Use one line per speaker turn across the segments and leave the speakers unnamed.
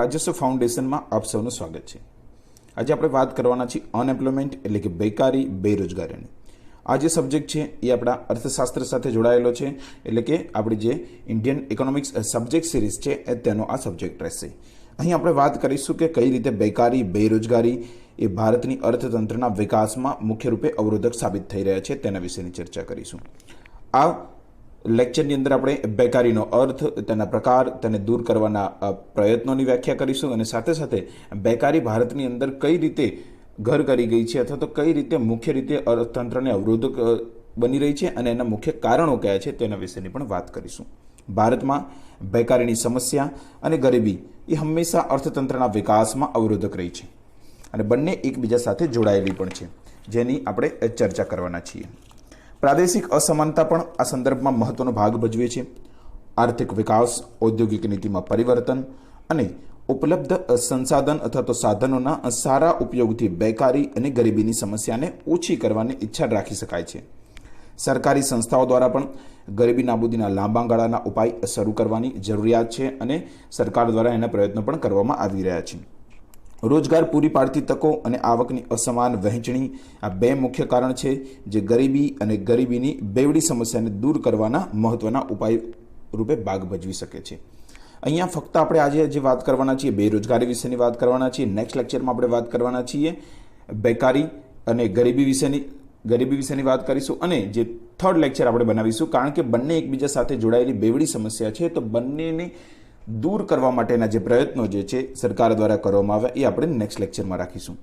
રાજસ્વ ફાઉન્ડેશનમાં આપ સૌનું સ્વાગત છે। આજે આપણે વાત કરવાના છીએ અનએમ્પ્લોયમેન્ટ એટલે કે બેકારી બેરોજગારીની। આ જે સબ્જેક્ટ છે એ આપણા અર્થશાસ્ત્ર સાથે જોડાયેલો છે, એટલે કે આપણી જે ઇન્ડિયન ઇકોનોમિક્સ સબ્જેક્ટ સિરીઝ છે એ તેનો આ સબ્જેક્ટ રહેશે। અહીં આપણે વાત કરીશું કે કઈ રીતે બેકારી બેરોજગારી એ ભારતની અર્થતંત્રના વિકાસમાં મુખ્ય રૂપે અવરોધક સાબિત થઈ રહ્યા છે તેના વિશેની ચર્ચા કરીશું। આ લેક્ચરની અંદર આપણે બેકારીનો અર્થ, તેના પ્રકાર, તેને દૂર કરવાના પ્રયત્નોની વ્યાખ્યા કરીશું અને સાથે સાથે બેકારી ભારતની અંદર કઈ રીતે ઘર કરી ગઈ છે અથવા તો કઈ રીતે મુખ્ય રીતે અર્થતંત્રને અવરોધક બની રહી છે અને એના મુખ્ય કારણો કયા છે તેના વિશેની પણ વાત કરીશું। ભારતમાં બેકારીની સમસ્યા અને ગરીબી એ હંમેશા અર્થતંત્રના વિકાસમાં અવરોધક રહી છે અને બંને એકબીજા સાથે જોડાયેલી પણ છે, જેની આપણે ચર્ચા કરવાના છીએ। પ્રાદેશિક અસમાનતા પણ આ સંદર્ભમાં મહત્વનો ભાગ ભજવે છે। આર્થિક વિકાસ, ઔદ્યોગિક નીતિમાં પરિવર્તન અને ઉપલબ્ધ સંસાધન અથવા તો સાધનોના સારા ઉપયોગથી બેકારી અને ગરીબીની સમસ્યાને ઓછી કરવાની ઈચ્છા રાખી શકાય છે। સરકારી સંસ્થાઓ દ્વારા પણ ગરીબી નાબૂદીના લાંબા ગાળાના ઉપાય શરૂ કરવાની જરૂરિયાત છે અને સરકાર દ્વારા એના પ્રયત્નો પણ કરવામાં આવી રહ્યા છે। રોજગાર પૂરી પાડતી તકો અને આવકની અસમાન વહેંચણી આ બે મુખ્ય કારણ છે જે ગરીબી અને ગરીબીની બેવડી સમસ્યાને દૂર કરવાના મહત્વના ઉપાય રૂપે ભાગ ભજવી શકે છે। અહીંયા ફક્ત આપણે આજે જે વાત કરવાના છીએ બેરોજગારી વિશેની વાત કરવાના છીએ। નેક્સ્ટ લેક્ચરમાં આપણે વાત કરવાના છીએ બેકારી અને ગરીબી વિશેની વાત કરીશું અને જે થર્ડ લેક્ચર આપણે બનાવીશું, કારણ કે બંને એકબીજા સાથે જોડાયેલી બેવડી સમસ્યા છે, તો બંનેની દૂર કરવા માટેના જે પ્રયત્નો જે છે સરકાર દ્વારા કરવામાં આવ્યા એ આપણે નેક્સ્ટ લેક્ચરમાં રાખીશું।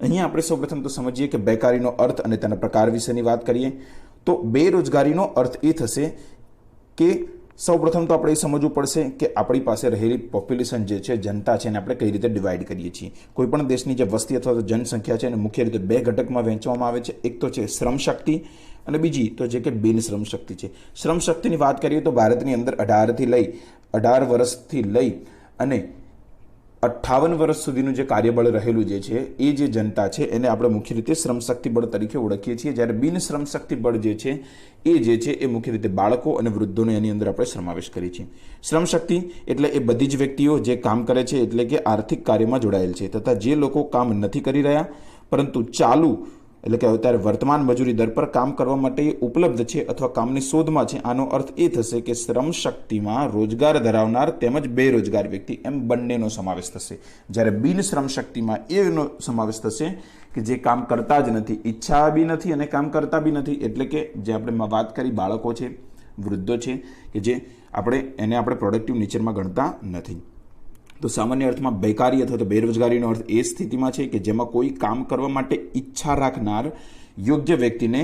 અહીંયા આપણે સૌપ્રથમ તો સમજીએ કે બેકારીનો અર્થ અને તેના પ્રકાર વિશેની વાત કરીએ તો બેરોજગારીનો અર્થ એ થશે કે સૌપ્રથમ તો આપણે એ સમજવું પડશે કે આપણી પાસે રહેલી પોપ્યુલેશન જે છે, જનતા છે, એને આપણે કઈ રીતે ડિવાઈડ કરીએ છીએ। કોઈપણ દેશની જે વસ્તી અથવા તો જનસંખ્યા છે એને મુખ્ય રીતે બે ઘટકમાં વહેંચવામાં આવે છે। એક તો છે શ્રમ શક્તિ અને બીજી તો છે કે બિન શ્રમ શક્તિ છે। શ્રમ શક્તિની વાત કરીએ તો ભારતની અંદર 18 વર્ષથી લઈ અને 58 વર્ષ સુધીનું જે કાર્યબળ રહેલું જે છે એ જે જનતા છે એને આપણે મુખ્ય રીતે શ્રમ શક્તિ બળ તરીકે ઓળખીએ છીએ, જ્યારે બિન શ્રમ શક્તિ બળ જે છે એ મુખ્ય રીતે બાળકો અને વૃદ્ધોને એની અંદર આપણે સમાવેશ કરીએ છીએ। શ્રમ શક્તિ એટલે એ બધી જ વ્યક્તિઓ જે કામ કરે છે, એટલે કે આર્થિક કાર્યમાં જોડાયેલ છે, તથા જે લોકો કામ નથી કરી રહ્યા પરંતુ ચાલુ એટલે કે અત્યારે વર્તમાન મજૂરી દર પર કામ કરવા માટે ઉપલબ્ધ છે અથવા કામની શોધમાં છે। આનો અર્થ એ થશે કે શ્રમ શક્તિમાં રોજગાર ધરાવનાર તેમજ બેરોજગાર વ્યક્તિ એમ બંનેનો સમાવેશ થશે, જ્યારે બિન શ્રમ શક્તિમાં એનો સમાવેશ થશે કે જે કામ કરતા જ નથી, ઈચ્છા બી નથી અને કામ કરતા બી નથી, એટલે કે જે આપણે વાત કરી બાળકો છે, વૃદ્ધો છે, કે જે આપણે પ્રોડક્ટિવ નેચરમાં ગણતા નથી। તો સામાન્ય અર્થમાં બેકારી અથવા તો બેરોજગારીનો અર્થ એ સ્થિતિમાં છે કે જેમાં કોઈ કામ કરવા માટે ઈચ્છા રાખનાર યોગ્ય વ્યક્તિને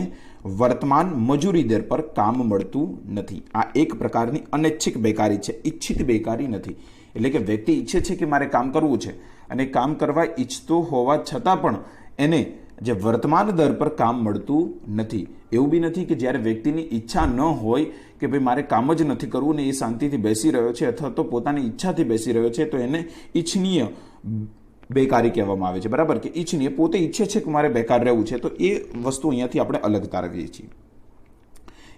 વર્તમાન મજૂરી દર પર કામ મળતું નથી। આ એક પ્રકારની અનૈચ્છિક બેકારી છે, ઈચ્છિત બેકારી નથી। એટલે કે વ્યક્તિ ઈચ્છે છે કે મારે કામ કરવું છે અને કામ કરવા ઈચ્છતો હોવા છતાં પણ એને જે વર્તમાન દર પર કામ મળતું નથી। એવું બી નથી કે જ્યારે વ્યક્તિની ઈચ્છા ન હોય કે ભાઈ મારે કામ જ નથી કરવું ને એ શાંતિથી બેસી રહ્યો છે અથવા તો પોતાની ઈચ્છાથી બેસી રહ્યો છે, તો એને ઈચ્છનીય બેકારી કહેવામાં આવે છે, બરાબર, કે ઈચ્છનીય પોતે ઈચ્છે છે કે મારે બેકાર રહેવું છે, તો એ વસ્તુ અહીંયાથી આપણે અલગ તારવીએ છીએ।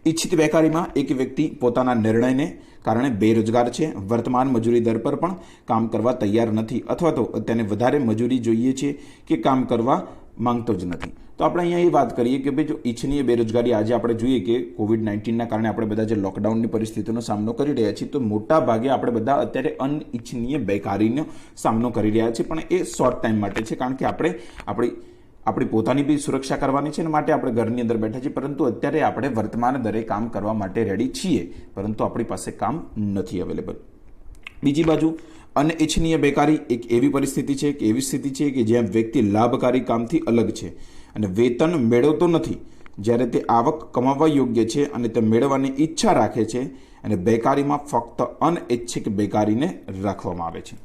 ઈચ્છિત બેકારીમાં એક વ્યક્તિ પોતાના નિર્ણયને કારણે બેરોજગાર છે, વર્તમાન મજૂરી દર પર પણ કામ કરવા તૈયાર નથી અથવા તો તેને વધારે મજૂરી જોઈએ છે કે કામ કરવા માંગતો જ નથી। તો આપણે અહીંયા એ વાત કરીએ કે ભાઈ જો ઈચ્છનીય બેરોજગારી આજે આપણે જોઈએ કે COVID-19ના કારણે આપણે બધા જે લોકડાઉનની પરિસ્થિતિનો સામનો કરી રહ્યા છીએ, તો મોટા ભાગે આપણે બધા અત્યારે અનિચ્છનીય બેકારીનો સામનો કરી રહ્યા છીએ, પણ એ શોર્ટ ટાઈમ માટે છે, કારણ કે આપણે આપણી પોતાની બી સુરક્ષા કરવાની છે અને માટે આપણે ઘરની અંદર બેઠા છીએ, પરંતુ અત્યારે આપણે વર્તમાન દરે કામ કરવા માટે રેડી છીએ, પરંતુ આપણી પાસે કામ નથી અવેલેબલ। બીજી બાજુ અનિચ્છનીય બેકારી એક એવી પરિસ્થિતિ છે કે એવી સ્થિતિ છે કે જ્યાં વ્યક્તિ લાભકારી કામથી અલગ છે અને વેતન મેળવતો નથી, જ્યારે તે આવક કમાવવા યોગ્ય છે અને તે મેળવવાની ઈચ્છા રાખે છે, અને બેકારીમાં ફક્ત અનૈચ્છિક બેકારીને રાખવામાં આવે છે।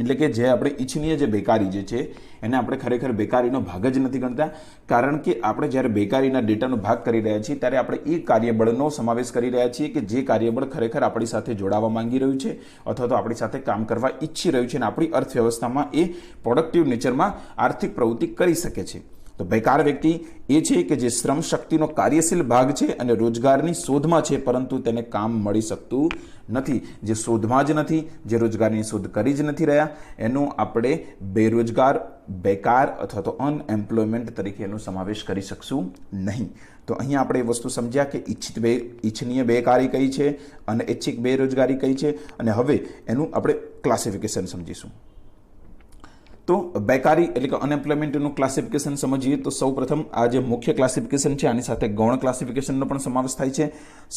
એટલે કે જે આપણે ઈચ્છનીય જે બેકારી જે છે એને આપણે ખરેખર બેકારીનો ભાગ જ નથી ગણતા, કારણ કે આપણે જ્યારે બેકારીના ડેટાનો ભાગ કરી રહ્યા છીએ ત્યારે આપણે એ કાર્યબળનો સમાવેશ કરી રહ્યા છીએ કે જે કાર્યબળ ખરેખર આપણી સાથે જોડાવા માંગી રહ્યું છે અથવા તો આપણી સાથે કામ કરવા ઈચ્છી રહ્યું છે અને આપણી અર્થવ્યવસ્થામાં એ પ્રોડક્ટિવ નેચરમાં આર્થિક પ્રવૃત્તિ કરી શકે છે। તો બેકાર વ્યક્તિ એ છે કે જે શ્રમ શક્તિનો કાર્યશીલ ભાગ છે અને રોજગારની શોધમાં છે, પરંતુ તેને કામ મળી શકતું નથી. જે શોધમાં જ નથી, જે રોજગારની શોધ કરી જ નથી રહ્યા, એનું આપણે બેરોજગાર, બેકાર અથવા તો અનએમ્પ્લોયમેન્ટ તરીકે એનો સમાવેશ કરી શકશું નહીં. તો અહીંયા આપણે એ વસ્તુ સમજ્યા કે ઇચ્છનીય બેકારી કઈ છે, અનૈચ્છિક બેરોજગારી કઈ છે, અને હવે એનું આપણે ક્લાસિફિકેશન સમજીશું. તો બેકારી એટલે કે અનએમ્પ્લોયમેન્ટનું ક્લાસિફિકેશન સમજીએ તો સૌપ્રથમ આ જે મુખ્ય ક્લાસિફિકેશન છે આની સાથે ગૌણ ક્લાસિફિકેશનનો પણ સમાવેશ થાય છે.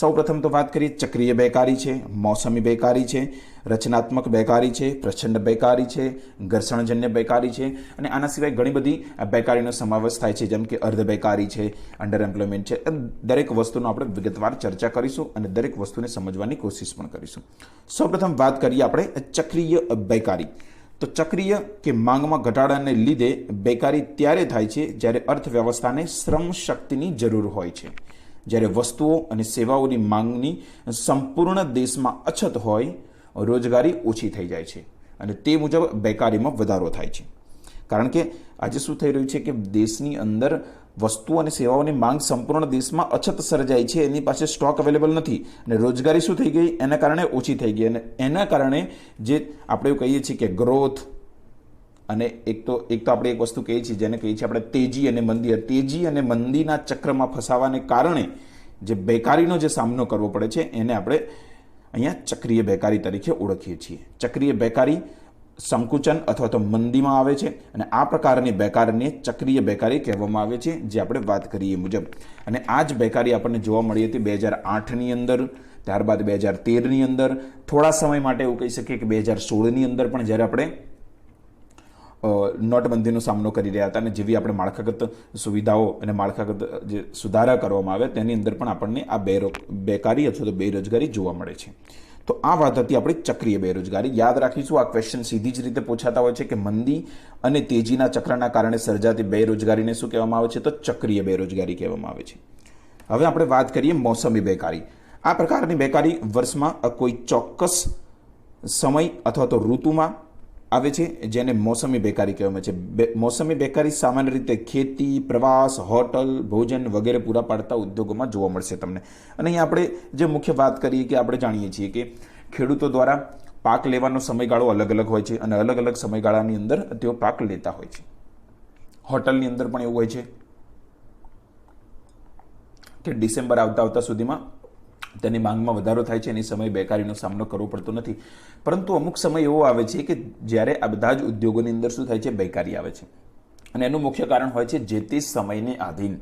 સૌપ્રથમ તો વાત કરીએ ચક્રીય બેકારી છે, મોસમી બેકારી છે, રચનાત્મક બેકારી છે, પ્રચંડ બેકારી છે, ઘર્ષણજન્ય બેકારી છે, અને આના સિવાય ઘણી બધી બેકારીનો સમાવેશ થાય છે, જેમ કે અર્ધ બેકારી છે, અંડર એમ્પ્લોયમેન્ટ છે. દરેક વસ્તુનો આપણે વિગતવાર ચર્ચા કરીશું અને દરેક વસ્તુને સમજવાની કોશિશ પણ કરીશું. સૌપ્રથમ વાત કરીએ આપણે ચક્રીય બેકારી. તો ચક્રીય કે માંગમાં ઘટાડાને લીધે બેકારી ત્યારે થાય છે જ્યારે અર્થવ્યવસ્થાને શ્રમ શક્તિની જરૂર હોય છે, જ્યારે વસ્તુઓ અને સેવાઓની માંગની સંપૂર્ણ દેશમાં અછત હોય, રોજગારી ઓછી થઈ જાય છે અને તે મુજબ બેકારીમાં વધારો થાય છે. કારણ કે આજે શું થઈ રહ્યું છે કે દેશની અંદર વસ્તુઓ અને સેવાઓની માંગ સંપૂર્ણ દેશમાં અછત સર્જાય છે, એની પાસે સ્ટોક અવેલેબલ નથી અને રોજગારી શું થઈ ગઈ, એના કારણે ઓછી થઈ ગઈ. અને એના કારણે જે આપણે એવું કહીએ છીએ કે ગ્રોથ, અને એક તો આપણે એક વસ્તુ કહીએ છીએ જેને કહીએ છીએ આપણે તેજી અને મંદી. તેજી અને મંદીના ચક્રમાં ફસાવાને કારણે જે બેકારીનો જે સામનો કરવો પડે છે એને આપણે અહીંયા ચક્રીય બેકારી તરીકે ઓળખીએ છીએ. ચક્રીય બેકારી સંકુચન અથવા તો મંદીમાં આવે છે અને આ પ્રકારની બેકારીને ચક્રીય બેકારી કહેવામાં આવે છે, જે આપણે વાત કરીએ મુજબ. અને આ જ બેકારી આપણને જોવા મળી હતી 2008ની અંદર, ત્યારબાદ 2013ની અંદર, થોડા સમય માટે એવું કહી શકીએ કે 2016ની અંદર પણ જ્યારે આપણે નોટબંધીનો સામનો કરી રહ્યા હતા અને જેવી આપણે માળખાગત સુવિધાઓ અને માળખાગત જે સુધારા કરવામાં આવે તેની અંદર પણ આપણને આ બેકારી અથવા તો બેરોજગારી જોવા મળે છે. તો આ વાત હતી આપણી ચક્રીય બેરોજગારી. યાદ રાખીશું, આ ક્વેશ્ચન સીધી જ રીતે પૂછાતા હોય છે કે મંદી અને તેજીના ચક્રના કારણે સર્જાતી બેરોજગારીને શું કહેવામાં આવે છે? તો ચક્રીય બેરોજગારી કહેવામાં આવે છે. હવે આપણે વાત કરીએ મોસમી બેકારી. આ પ્રકારની બેકારી વર્ષમાં કોઈ ચોક્કસ સમય અથવા તો ઋતુમાં આવે છે, જેને મોસમી બેકારી કહેવામાં છે. મોસમી બેકારી સામાન્ય રીતે ખેતી, પ્રવાસ, હોટલ, ભોજન વગેરે પૂરા પાડતા ઉદ્યોગોમાં જોવા મળશે તમને. અને અહીંયા આપણે જે મુખ્ય વાત કરીએ કે આપણે જાણીએ છીએ કે ખેડૂતો દ્વારા પાક લેવાનો સમયગાળો અલગ અલગ હોય છે અને અલગ અલગ સમયગાળાની અંદર તેઓ પાક લેતા હોય છે. હોટલની અંદર પણ એવું હોય છે કે ડિસેમ્બર આવતા સુધીમાં તેની માંગમાં વધારો થાય છે, એની સમય બેકારીનો સામનો કરવો પડતો નથી. પરંતુ અમુક સમય એવો આવે છે કે જ્યારે આ બધા જ ઉદ્યોગોની અંદર શું થાય છે? બેકારી આવે છે. અને એનું મુખ્ય કારણ હોય છે જે તે સમયને આધીન.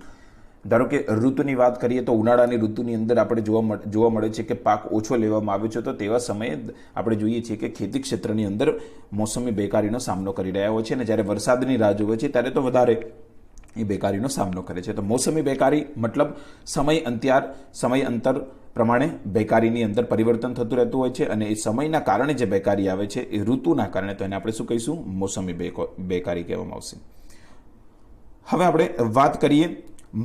ધારો કે ઋતુની વાત કરીએ તો ઉનાળાની ઋતુની અંદર આપણે જોવા મળે છે કે પાક ઓછો લેવામાં આવ્યો છે, તો તેવા સમયે આપણે જોઈએ છીએ કે ખેતી ક્ષેત્રની અંદર મોસમી બેકારીનો સામનો કરી રહ્યા હોય છે. અને જ્યારે વરસાદની રાહ જોવે છે ત્યારે તો વધારે એ બેકારીનો સામનો કરે છે. તો મોસમી બેકારી મતલબ સમય અંતર પ્રમાણે બેકારીની અંદર પરિવર્તન થતું રહેતું હોય છે અને એ સમયના કારણે જે બેકારી આવે છે એ ઋતુના કારણે, તો એને આપણે શું કહીશું? મોસમી બેકારી કહેવામાં આવશે. હવે આપણે વાત કરીએ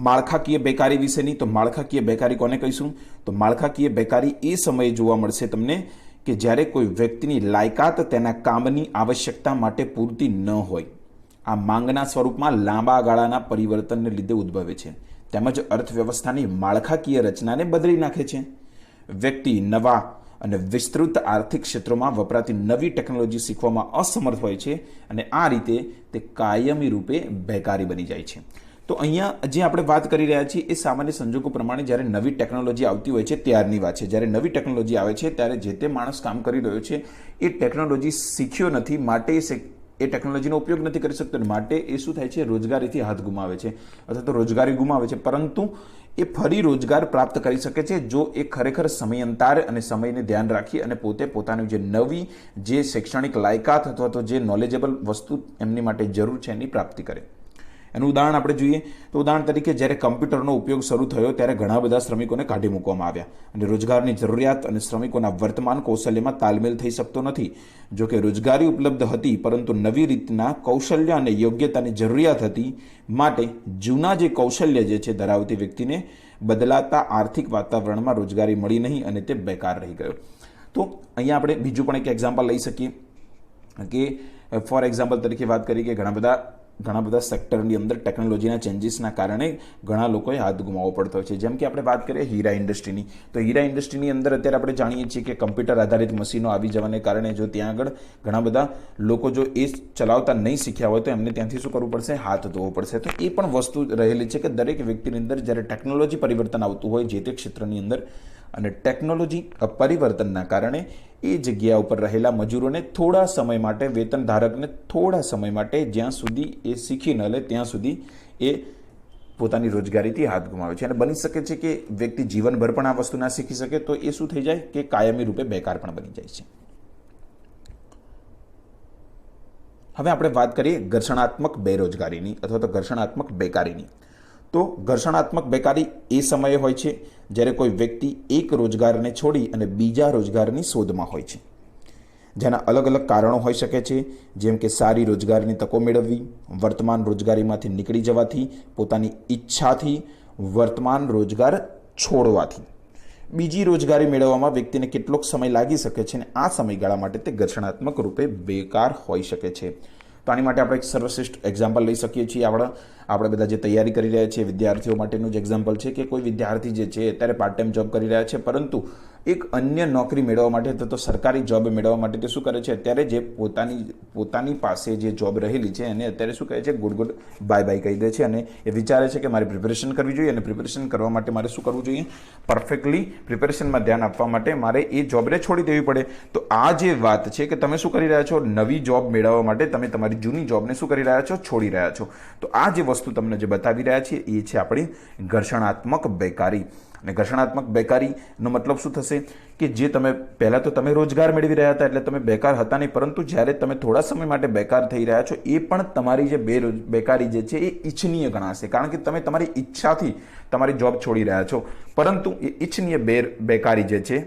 માળખાકીય બેકારી વિશેની. તો માળખાકીય બેકારી કોને કહીશું? તો માળખાકીય બેકારી એ સમયે જોવા મળશે તમને કે જ્યારે કોઈ વ્યક્તિની લાયકાત તેના કામની આવશ્યકતા માટે પૂરતી ન હોય. આ માંગના સ્વરૂપમાં લાંબા ગાળાના પરિવર્તનને લીધે ઉદ્ભવે છે, તેમજ અર્થવ્યવસ્થાની માળખાકીય રચનાને બદલી નાખે છે. વ્યક્તિ નવા અને વિસ્તૃત આર્થિક ક્ષેત્રોમાં વપરાતી નવી ટેકનોલોજી શીખવામાં અસમર્થ હોય છે અને આ રીતે તે કાયમી રૂપે બેકારી બની જાય છે. તો અહીંયા જે આપણે વાત કરી રહ્યા છીએ એ સામાન્ય સંજોગો પ્રમાણે જ્યારે નવી ટેકનોલોજી આવતી હોય છે ત્યારની વાત છે. જ્યારે નવી ટેકનોલોજી આવે છે ત્યારે જે તે માણસ કામ કરી રહ્યો છે એ ટેકનોલોજી શીખ્યો નથી, માટે એ ટેકનોલોજીનો ઉપયોગ નથી કરી શકતો, માટે એ શું થાય છે? રોજગારીથી હાથ ગુમાવે છે અથવા તો રોજગારી ગુમાવે છે. પરંતુ એ ફરી રોજગાર પ્રાપ્ત કરી શકે છે જો એ ખરેખર સમયાંતર અને સમયને ધ્યાન રાખી અને પોતે પોતાની જે નવી જે શૈક્ષણિક લાયકાત અથવા તો જે નોલેજેબલ વસ્તુ એમની માટે જરૂર છે એની પ્રાપ્તિ કરે. એનું ઉદાહરણ આપણે જોઈએ તો ઉદાહરણ તરીકે જ્યારે કમ્પ્યુટરનો ઉપયોગ શરૂ થયો ત્યારે ઘણા બધા શ્રમિકોને કાઢી મૂકવામાં આવ્યા અને રોજગારની જરૂરિયાત અને શ્રમિકોના વર્તમાન કૌશલ્યમાં તાલમેલ થઈ શકતો નથી. જો કે રોજગારી ઉપલબ્ધ હતી, પરંતુ નવી રીતના કૌશલ્ય અને યોગ્યતાની જરૂરિયાત હતી, માટે જૂના જે કૌશલ્ય જે છે ધરાવતી વ્યક્તિને બદલાતા આર્થિક વાતાવરણમાં રોજગારી મળી નહીં અને તે બેકાર રહી ગયો. તો અહીંયા આપણે બીજું પણ એક એક્ઝામ્પલ લઈ શકીએ કે ફોર એક્ઝામ્પલ તરીકે વાત કરીએ કે ઘણા બધા ઘણા બધા સેક્ટરની અંદર ટેકનોલોજીના ચેન્જીસના કારણે ઘણા લોકોએ હાથ ગુમાવવો પડતો હોય છે. જેમ કે આપણે વાત કરીએ હીરા ઇન્ડસ્ટ્રીની, તો હીરા ઇન્ડસ્ટ્રીની અંદર અત્યારે આપણે જાણીએ છીએ કે કમ્પ્યુટર આધારિત મશીનો આવી જવાને કારણે જો ત્યાં આગળ ઘણા બધા લોકો જો એ ચલાવતા નહીં શીખ્યા હોય તો એમને ત્યાંથી શું કરવું પડશે? હાથ ધોવો પડશે. તો એ પણ વસ્તુ રહેલી છે કે દરેક વ્યક્તિની અંદર જ્યારે ટેકનોલોજી પરિવર્તન આવતું હોય જે તે ક્ષેત્રની અંદર અને ટેકનોલોજી પરિવર્તનના કારણે એ જગ્યા ઉપર રહેલા મજૂરોને થોડા સમય માટે, વેતન ધારકને થોડા સમય માટે, જ્યાં સુધી એ શીખી ન લે ત્યાં સુધી એ પોતાની રોજગારીથી હાથ ગુમાવે છે. અને બની શકે છે કે વ્યક્તિ જીવનભર પણ આ વસ્તુ ના શીખી શકે, તો એ શું થઈ જાય કે કાયમી રૂપે બેકાર પણ બની જાય છે. હવે આપણે વાત કરીએ ઘર્ષણાત્મક બેરોજગારીની અથવા તો ઘર્ષણાત્મક બેકારીની. તો ઘર્ષણાત્મક બેકારી એ સમયે હોય છે જ્યારે કોઈ વ્યક્તિ એક રોજગારને છોડી અને બીજા રોજગારની શોધમાં હોય છે, જેના અલગ અલગ કારણો હોઈ શકે છે, જેમ કે સારી રોજગારની તકો મેળવવી, વર્તમાન રોજગારીમાંથી નીકળી જવાથી, પોતાની ઈચ્છાથી, વર્તમાન રોજગાર છોડવાથી. બીજી રોજગારી મેળવવામાં વ્યક્તિને કેટલોક સમય લાગી શકે છે અને આ સમયગાળા માટે તે ઘર્ષણાત્મક રૂપે બેકાર હોઈ શકે છે. તો આની માટે આપણે એક સર્વશ્રેષ્ઠ એક્ઝામ્પલ લઈ શકીએ છીએ. આપણે બધા જે તૈયારી કરી રહ્યા છીએ વિદ્યાર્થીઓ માટેનું જ એક્ઝામ્પલ છે કે કોઈ વિદ્યાર્થી જે છે અત્યારે પાર્ટ ટાઈમ જોબ કરી રહ્યા છે, પરંતુ એક અન્ય નોકરી મેળવવા માટે અથવા તો સરકારી જોબ મેળવવા માટે તે શું કરે છે? અત્યારે જે પોતાની પાસે જે જોબ રહેલી છે એને અત્યારે શું કહે છે? ગુડ બાય બાય કહી દે છે અને એ વિચારે છે કે મારે પ્રિપેરેશન કરવી જોઈએ અને પ્રિપેરેશન કરવા માટે મારે શું કરવું જોઈએ? પરફેક્ટલી પ્રિપેરેશનમાં ધ્યાન આપવા માટે મારે એ જોબને છોડી દેવી પડે. તો આ જે વાત છે કે તમે શું કરી રહ્યા છો? નવી જોબ મેળવવા માટે તમે તમારી જૂની જોબને શું કરી રહ્યા છો? છોડી રહ્યા છો. તો આ જે વસ્તુ તમને જે બતાવી રહ્યા છીએ એ છે આપણી ઘર્ષણાત્મક બેકારી. અને ઘર્ષણાત્મક બેકારીનો મતલબ શું થશે કે જે તમે પહેલાં તો તમે રોજગાર મેળવી રહ્યા હતા એટલે તમે બેકાર હતા નહીં, પરંતુ જ્યારે તમે થોડા સમય માટે બેકાર થઈ રહ્યા છો એ પણ તમારી જે બેકારી જે છે એ ઈચ્છનીય ગણાશે, કારણ કે તમે તમારી ઈચ્છાથી તમારી જોબ છોડી રહ્યા છો. પરંતુ એ ઈચ્છનીય બેકારી જે છે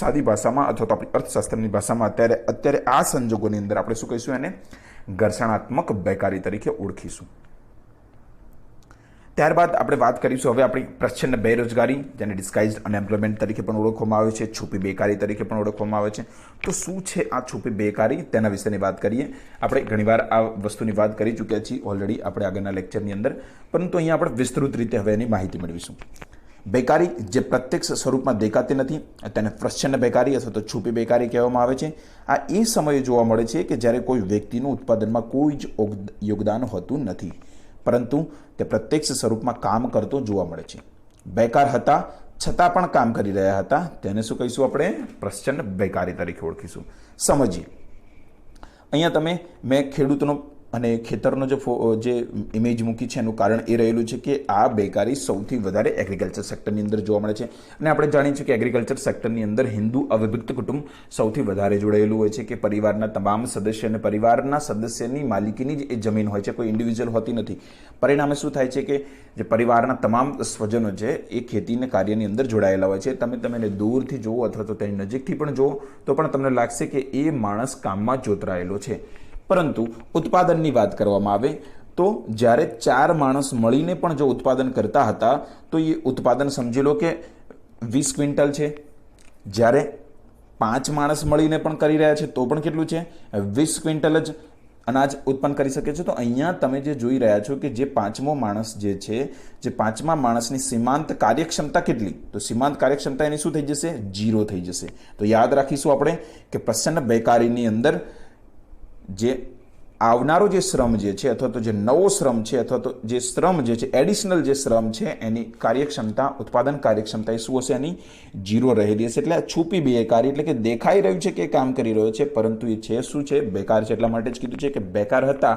સાદી ભાષામાં અથવા તો આપણી અર્થશાસ્ત્રની ભાષામાં અત્યારે આ સંજોગોની અંદર આપણે શું કહીશું? એને ઘર્ષણાત્મક બેકારી તરીકે ઓળખીશું. ત્યારબાદ આપણે વાત કરીશું હવે આપણી પ્રચ્છન્ન બેરોજગારી, જેને ડિસ્ગાઇઝ્ડ અનએમ્પ્લોયમેન્ટ તરીકે પણ ઓળખવામાં આવે છે, છુપી બેકારી તરીકે પણ ઓળખવામાં આવે છે. તો શું છે આ છુપી બેકારી? તેના વિશેની વાત કરીએ. આપણે ઘણીવાર આ વસ્તુની વાત કરી ચૂક્યા છીએ ઓલરેડી આપણે આગળના લેક્ચરની અંદર, પરંતુ અહીંયા આપણે વિસ્તૃત રીતે હવે એની માહિતી મેળવીશું. બેકારી જે પ્રત્યક્ષ સ્વરૂપમાં દેખાતી નથી તેને પ્રચ્છન્ન બેકારી અથવા તો છુપી બેકારી કહેવામાં આવે છે. આ એ સમયે જોવા મળે છે કે જ્યારે કોઈ વ્યક્તિનું ઉત્પાદનમાં કોઈ જ યોગદાન હોતું નથી, પરંતુ તે પ્રત્યક્ષ સ્વરૂપમાં કામ કરતો જોવા મળે છે. બેકાર હતા છતાં પણ કામ કરી રહ્યા હતા, તેને શું કહીશું? આપણે પ્રચ્છન્ન બેકારી તરીકે ઓળખીશું. સમજીએ. અહીંયા મેં ખેડૂતનો અને ખેતરનો જે ઇમેજ મૂકી છે એનું કારણ એ રહેલું છે કે આ બેકારી સૌથી વધારે એગ્રીકલ્ચર સેક્ટરની અંદર જોવા મળે છે. અને આપણે જાણીએ છીએ કે એગ્રીકલ્ચર સેક્ટરની અંદર હિન્દુ અવિભક્ત કુટુંબ સૌથી વધારે જોડાયેલું હોય છે, કે પરિવારના તમામ સદસ્ય અને પરિવારના સદસ્યની માલિકીની જ એ જમીન હોય છે, કોઈ ઇન્ડિવિજ્યુઅલ હોતી નથી. પરિણામે શું થાય છે કે જે પરિવારના તમામ સ્વજનો છે એ ખેતીના કાર્યની અંદર જોડાયેલા હોય છે. તમે એને દૂરથી જુઓ અથવા તો તેની નજીકથી પણ જુઓ તો પણ તમને લાગશે કે એ માણસ કામમાં જોતરાયેલો છે. પરંતુ ઉત્પાદનની વાત કરવામાં આવે તો જ્યારે 4 માણસ મળીને પણ જો ઉત્પાદન કરતા હતા તો એ ઉત્પાદન સમજી લો કે 20 ક્વિન્ટલ છે. જ્યારે 5 માણસ મળીને પણ કરી રહ્યા છે તો પણ કેટલું છે? 20 ક્વિન્ટલ જ અનાજ ઉત્પન્ન કરી શકે છે. તો અહીંયા તમે જે જોઈ રહ્યા છો કે જે 5મો માણસ જે છે, જે 5મા માણસની સીમાંત કાર્યક્ષમતા કેટલી? તો સીમાંત કાર્યક્ષમતા એની શું થઈ જશે? 0 થઈ જશે. તો યાદ રાખીશું આપણે કે પ્રચ્છન્ન બેકારીની અંદર જે આવનારો જે શ્રમ જે છે અથવા તો જે નવો શ્રમ છે અથવા તો જે શ્રમ જે છે એડિશનલ જે શ્રમ છે એની કાર્યક્ષમતા, ઉત્પાદન કાર્યક્ષમતા એ શું હશે? એની 0 રહેલી હશે. એટલે આ છુપી બેકારી એટલે કે દેખાઈ રહ્યું છે કે કામ કરી રહ્યો છે પરંતુ એ છે શું છે? બેકાર છે. એટલા માટે જ કીધું છે કે બેકાર હતા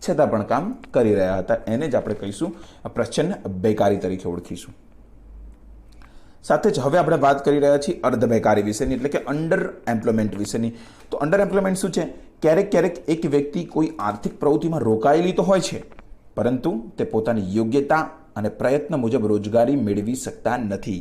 છતાં પણ કામ કરી રહ્યા હતા. એને જ આપણે કહીશું પ્રચ્છન્ન બેકારી તરીકે ઓળખીશું. સાથે જ હવે આપણે વાત કરી રહ્યા છીએ અર્ધ બેકારી વિશેની, એટલે કે અંડર એમ્પ્લોયમેન્ટ વિશેની. તો અંડર એમ્પ્લોયમેન્ટ શું છે? ક્યારેક એક વ્યક્તિ કોઈ આર્થિક પ્રવૃત્તિમાં રોકાયેલી તો હોય છે, પરંતુ તે પોતાની યોગ્યતા અને પ્રયત્ન મુજબ રોજગારી મેળવી શકતા નથી.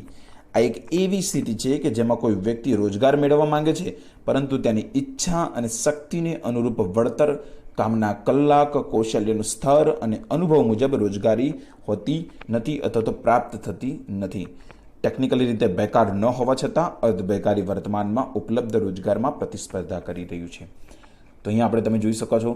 આ એક એવી સ્થિતિ છે કે જેમાં કોઈ વ્યક્તિ રોજગાર મેળવવા માંગે છે, પરંતુ તેની ઈચ્છા અને શક્તિને અનુરૂપ વળતર, કામના કલાક, કૌશલ્યનું સ્તર અને અનુભવ મુજબ રોજગારી હોતી નથી અથવા તો પ્રાપ્ત થતી નથી. ટેકનિકલી રીતે બેકાર ન હોવા છતાં અર્ધ બેકારી વર્તમાનમાં ઉપલબ્ધ રોજગારમાં પ્રતિસ્પર્ધા કરી રહ્યું છે. તો અહીંયા આપણે તમે જોઈ શકો છો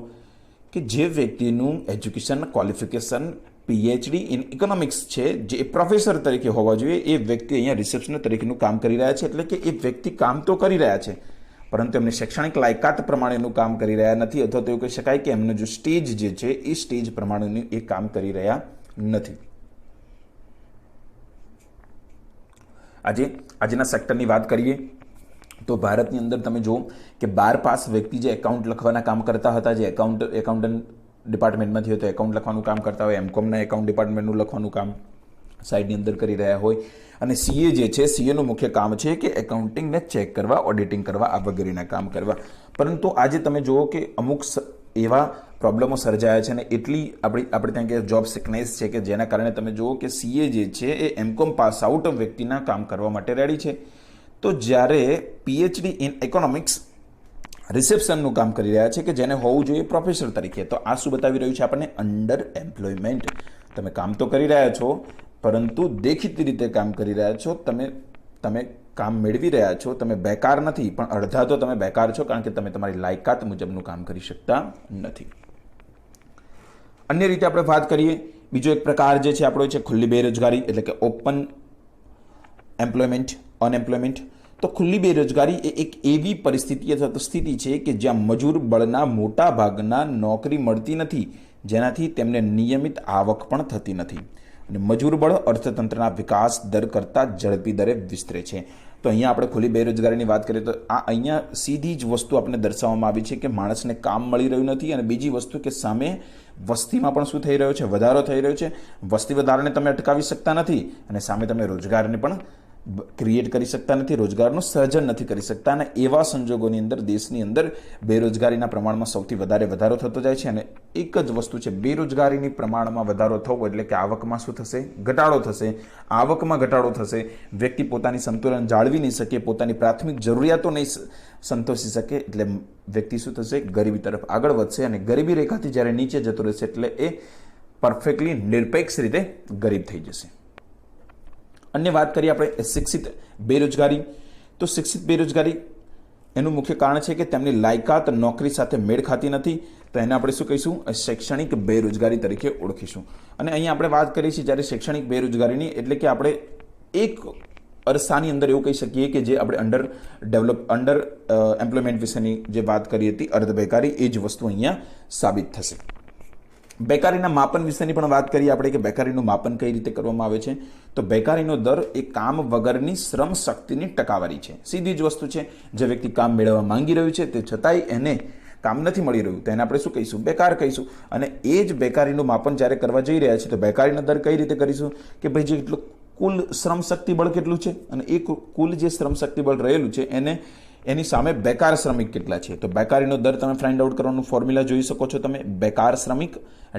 કે જે વ્યક્તિનું education qualification PhD in economics છે, જે પ્રોફેસર તરીકે હોવા જોઈએ, એ વ્યક્તિ અહીંયા રિસેપ્શનર તરીકેનું કામ કરી રહ્યા છે. એટલે કે એ વ્યક્તિ કામ તો કરી રહ્યા છે, પરંતુ એમની શૈક્ષણિક લાયકાત પ્રમાણેનું કામ કરી રહ્યા નથી, અથવા તો એવું કહી શકાય કે એમનો જે સ્ટેજ જે છે એ સ્ટેજ પ્રમાણેનું એ કામ કરી રહ્યા નથી. આજના સેક્ટરની વાત કરીએ તો ભારતની અંદર તમે જુઓ કે 12 પાસ વ્યક્તિ જે એકાઉન્ટ લખવાના કામ કરતા હતા, જે એકાઉન્ટન્ટ ડિપાર્ટમેન્ટમાંથી હોય તો એકાઉન્ટ લખવાનું કામ કરતા હોય, એમકોમના એકાઉન્ટ ડિપાર્ટમેન્ટનું લખવાનું કામ સાઈડની અંદર કરી રહ્યા હોય, અને સીએ જે છે, સીએનું મુખ્ય કામ છે કે એકાઉન્ટિંગને ચેક કરવા, ઓડિટિંગ કરવા, આ વગેરેના કામ કરવા. પરંતુ આજે તમે જુઓ કે અમુક એવા પ્રોબ્લેમો સર્જાયા છે અને એટલી આપણે ત્યાં કે જોબ સિકનેસ છે કે જેના કારણે તમે જુઓ કે સીએ જે છે એ એમકોમ પાસ આઉટ વ્યક્તિના કામ કરવા માટે રેડી છે. તો જ્યારે પીએચડી ઇન ઇકોનોમિક્સ રિસેપ્શનનું કામ કરી રહ્યા છે કે જેને હોવું જોઈએ પ્રોફેસર તરીકે, તો આ શું બતાવી રહ્યું છે આપણને? Under employment. તમે કામ તો કરી રહ્યા છો, પરંતુ દેખીતી રીતે કામ કરી રહ્યા છો, તમે કામ મેળવી રહ્યા છો, તમે બેકાર નથી, પણ અડધા તો તમે બેકાર છો, કારણ કે તમે તમારી લાયકાત મુજબનું કામ કરી શકતા નથી. અન્ય રીતે આપણે વાત કરીએ, બીજો એક પ્રકાર જે છે આપણો છે ખુલ્લી બેરોજગારી, એટલે કે ઓપન એમ્પ્લોયમેન્ટ, અનએમ્પ્લોયમેન્ટ. તો ખુલ્લી બેરોજગારી એ એક એવી પરિસ્થિતિ અથવા તો સ્થિતિ છે કે જ્યાં મજૂર બળના મોટા ભાગના નોકરી મળતી નથી, જેનાથી તેમને નિયમિત આવક પણ થતી નથી, અને મજૂર બળ અર્થતંત્રના વિકાસ દર કરતાં ઝડપી દરે વિસ્તરે છે. તો અહીંયા આપણે ખુલ્લી બેરોજગારીની વાત કરીએ તો આ અહીંયા સીધી જ વસ્તુ આપણને દર્શાવવામાં આવી છે કે માણસને કામ મળી રહ્યું નથી, અને બીજી વસ્તુ કે સામે વસ્તીમાં પણ શું થઈ રહ્યો છે? વધારો થઈ રહ્યો છે. વસ્તી વધારાને તમે અટકાવી શકતા નથી, અને સામે તમે રોજગારને પણ ક્રિએટ કરી શકતા નથી, રોજગારનું સર્જન નથી કરી શકતા, અને એવા સંજોગોની અંદર દેશની અંદર બેરોજગારીના પ્રમાણમાં સૌથી વધારે વધારો થતો જાય છે. અને એક જ વસ્તુ છે, બેરોજગારીની પ્રમાણમાં વધારો થવો એટલે કે આવકમાં શું થશે? ઘટાડો થશે. આવકમાં ઘટાડો થશે, વ્યક્તિ પોતાની સંતુલન જાળવી નહીં શકે, પોતાની પ્રાથમિક જરૂરિયાતો નહીં સંતોષી શકે, એટલે વ્યક્તિ શું થશે? ગરીબી તરફ આગળ વધશે, અને ગરીબી રેખાથી જ્યારે નીચે જતો રહેશે એટલે એ પરફેક્ટલી નિરપેક્ષ રીતે ગરીબ થઈ જશે. અન્ય વાત કરીએ આપણે શિક્ષિત બેરોજગારી. તો શિક્ષિત બેરોજગારી એનું મુખ્ય કારણ છે કે તેમની લાયકાત નોકરી સાથે મેળ ખાતી નથી, તો એને આપણે શું કહીશું? શૈક્ષણિક બેરોજગારી તરીકે ઓળખીશું. અને અહીંયા આપણે વાત કરીએ છીએ જ્યારે શૈક્ષણિક બેરોજગારીની, એટલે કે આપણે એક અરસાની અંદર એવું કહી શકીએ કે જે આપણે અંડર એમ્પ્લોયમેન્ટ વિશેની જે વાત કરી હતી, અર્ધ બેકારી, એ જ વસ્તુ અહીંયા સાબિત થશે. બેકારીના માપન વિશેની પણ વાત કરીએ આપણે કે બેકારીનું માપન કઈ રીતે કરવામાં આવે છે. તો બેકારીનો દર એ કામ વગરની શ્રમ શક્તિની ટકાવારી છે. સીધી જ વસ્તુ છે. જે વ્યક્તિ કામ મેળવવા માંગી રહ્યું છે તે છતાંય એને કામ નથી મળી રહ્યું, તો એને આપણે શું કહીશું? બેકાર કહીશું. અને એ જ બેકારીનું માપન જ્યારે કરવા જઈ રહ્યા છીએ તો બેકારીનો દર કઈ રીતે કરીશું? કે ભાઈ જે એટલું કુલ શ્રમ શક્તિ બળ કેટલું છે, અને એ કુલ જે શ્રમ શક્તિ બળ રહેલું છે એની સામે બેકાર શ્રમિક કેટલા છે. તો બેકારીનો દર તમે ફાઇન્ડ આઉટ કરવાનું ફોર્મ્યુલા જોઈ શકો છો તમે. બેકાર શ્રમિક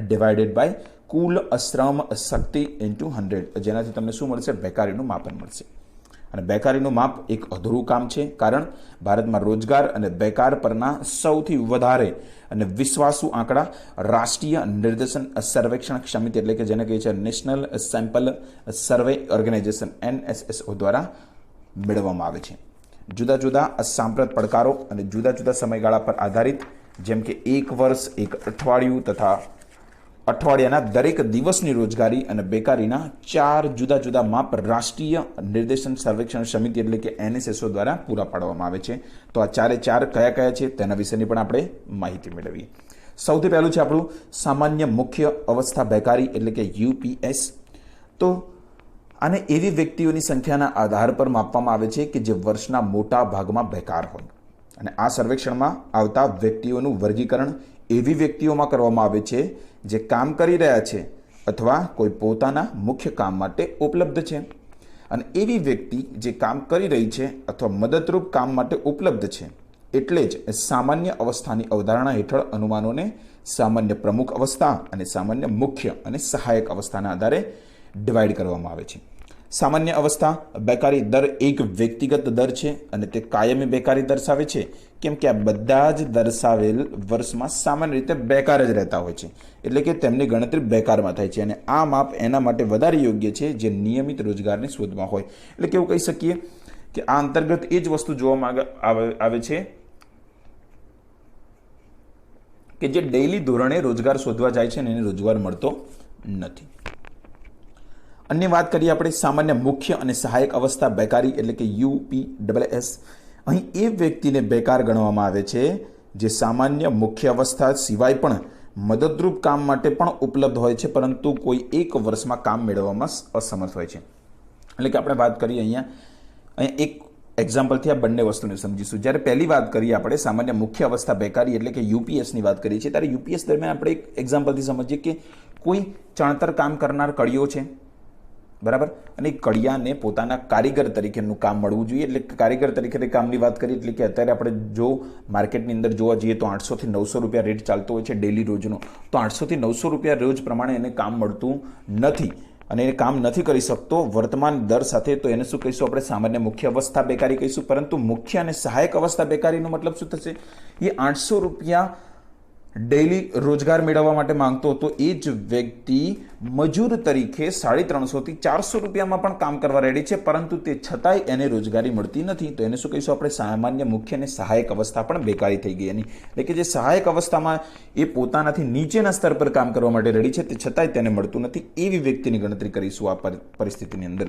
ડિવાઇડેડ બાય કુલ શ્રમ શક્તિ ઇન્ટુ 100, જેનાથી તમને શું મળશે? બેકારીનું માપન મળશે. અને બેકારીનું માપ એક અધૂરું કામ છે, કારણ ભારતમાં રોજગાર અને બેકાર પરના સૌથી વધારે અને વિશ્વાસુ આંકડા રાષ્ટ્રીય નિર્દેશન સર્વેક્ષણ સમિતિ, એટલે કે જેને કહે છે નેશનલ સેમ્પલ સર્વે ઓર્ગેનાઇઝેશન, NSSO દ્વારા મેળવવામાં આવે છે. જુદા જુદા સાંપ્રત પડકારો અને જુદા જુદા સમયગાળા પર આધારિત, જેમ કે એક વર્ષ, એક અઠવાડિયું તથા અઠવાડિયાના દરેક દિવસની રોજગારી અને બેકારીના 4 જુદા જુદા માપ રાષ્ટ્રીય નિર્દેશન સર્વેક્ષણ સમિતિ, એટલે કે NSSO દ્વારા પૂરા પાડવામાં આવે છે. તો આ 4 કયા કયા છે તેના વિશેની પણ આપણે માહિતી મેળવીએ. સૌથી પહેલું છે આપણું સામાન્ય મુખ્ય અવસ્થા બેકારી, એટલે કે UPS. તો આને એવી વ્યક્તિઓની સંખ્યાના આધાર પર માપવામાં આવે છે કે જે વર્ષના મોટા ભાગમાં બેકાર હોય. અને આ સર્વેક્ષણમાં આવતા વ્યક્તિઓનું વર્ગીકરણ એવી વ્યક્તિઓમાં કરવામાં આવે છે જે કામ કરી રહ્યા છે અથવા કોઈ પોતાના મુખ્ય કામ માટે ઉપલબ્ધ છે, અને એવી વ્યક્તિ જે કામ કરી રહી છે અથવા મદદરૂપ કામ માટે ઉપલબ્ધ છે. એટલે જ સામાન્ય અવસ્થાની અવધારણા હેઠળ અનુમાનોને સામાન્ય પ્રમુખ અવસ્થા અને સામાન્ય મુખ્ય અને સહાયક અવસ્થાના આધારે ડિવાઈડ કરવામાં આવે છે. સામાન્ય અવસ્થા બેકારી દર એક વ્યક્તિગત દર છે અને તે કાયમી બેકારી દર્શાવે છે, કેમ કે આ બધા જ દર્શાવેલ વર્ષમાં સામાન્ય રીતે બેકાર જ રહેતા હોય છે, એટલે કે તેમની ગણતરી બેકારમાં થાય છે. અને આ માપ એના માટે વધારે યોગ્ય છે જે નિયમિત રોજગારની શોધમાં હોય. એટલે કેવું કહી શકીએ કે આ અંતર્ગત એ જ વસ્તુ જોવામાં આવે છે કે જે ડેઇલી ધોરણે રોજગાર શોધવા જાય છે અને એને રોજગાર મળતો નથી. અન્ય વાત કરીએ આપણે સામાન્ય મુખ્ય અને સહાયક અવસ્થા બેકારી એટલે કે UPSS. અહીં એ વ્યક્તિને બેકાર ગણવામાં આવે છે જે સામાન્ય મુખ્ય અવસ્થા સિવાય પણ મદદરૂપ કામ માટે પણ ઉપલબ્ધ હોય છે, પરંતુ કોઈ એક વર્ષમાં કામ મેળવવામાં અસમર્થ હોય છે. એટલે કે આપણે વાત કરીએ અહીંયા એક એક્ઝામ્પલથી આ બંને વસ્તુને સમજીશું. જ્યારે પહેલી વાત કરીએ આપણે સામાન્ય મુખ્ય અવસ્થા બેકારી એટલે કે UPSની વાત કરીએ છીએ, ત્યારે UPS દરમિયાન આપણે એક એક્ઝામ્પલથી સમજીએ કે કોઈ ચણતર કામ કરનાર કડિયો છે, બરાબર, અને કડિયાને પોતાના કારીગર તરીકેનું કામ મળવું જોઈએ. એટલે કારીગર તરીકે કામની વાત કરીએ એટલે કે અત્યારે આપણે જો માર્કેટની અંદર જોવા જઈએ તો 800 થી 900 રૂપિયા રેટ ચાલતો હોય છે ડેલી રોજનો. તો 800 થી 900 રૂપિયા રોજ પ્રમાણે એને કામ મળતું નથી અને એ કામ નથી કરી શકતો વર્તમાન દર સાથે, તો એને શું કહીશું આપણે? સામાન્ય મુખ્ય અવસ્થા બેકારી કહીશું. પરંતુ મુખ્ય અને સહાયક અવસ્થા બેકારીનો મતલબ શું થશે? એ 800 રૂપિયા ડેઇલી રોજગાર મેળવવા માટે માંગતો હતો એ જ વ્યક્તિ મજૂર તરીકે 350 થી 400 રૂપિયામાં પણ કામ કરવા રેડી છે, પરંતુ તે છતાંય એને રોજગારી મળતી નથી. તો એને શું કહીશું આપણે? સામાન્ય મુખ્ય અને સહાયક અવસ્થા પણ બેકારી થઈ ગઈ એની. એટલે કે જે સહાયક અવસ્થામાં એ પોતાનાથી નીચેના સ્તર પર કામ કરવા માટે રેડી છે, તે છતાંય તેને મળતું નથી, એવી વ્યક્તિની ગણતરી કરીશું આ પરિસ્થિતિની અંદર.